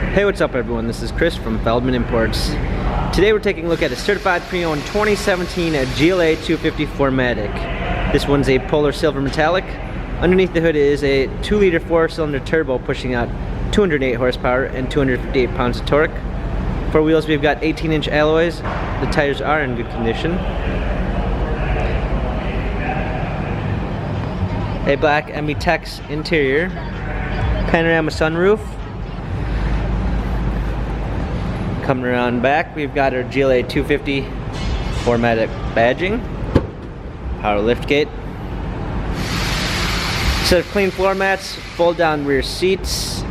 Hey, what's up everyone? This is Chris from Feldmann Imports. Today we're taking a look at a certified pre-owned 2017 GLA 250 4MATIC. This one's a polar silver metallic. Underneath the hood is a 2-liter 4-cylinder turbo pushing out 208 horsepower and 258 pounds of torque. For wheels we've got 18-inch alloys. The tires are in good condition. A black MB-Tex interior. Panorama sunroof. Coming around back, we've got our GLA 250 4MATIC badging, power liftgate, set of clean floor mats, fold down rear seats.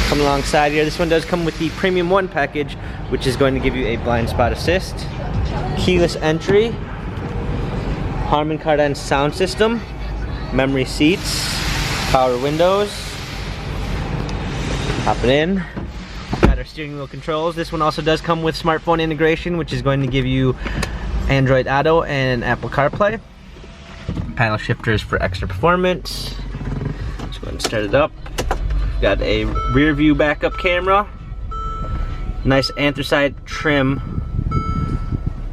Come alongside here, this one does come with the Premium 1 package, which is going to give you a blind spot assist, keyless entry, Harman Kardon sound system, memory seats, power windows. Hop it in. Our steering wheel controls. This one also does come with smartphone integration, which is going to give you Android Auto and Apple CarPlay. Paddle shifters for extra performance. Let's go ahead and start it up. We've got a rear view backup camera. Nice anthracite trim.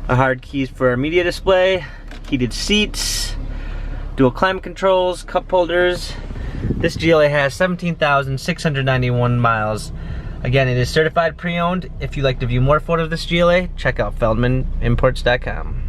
A hard keys for our media display. Heated seats. Dual climate controls. Cup holders. This GLA has 17,691 miles. Again, it is certified pre-owned. If you'd like to view more photos of this GLA, check out feldmannimports.com.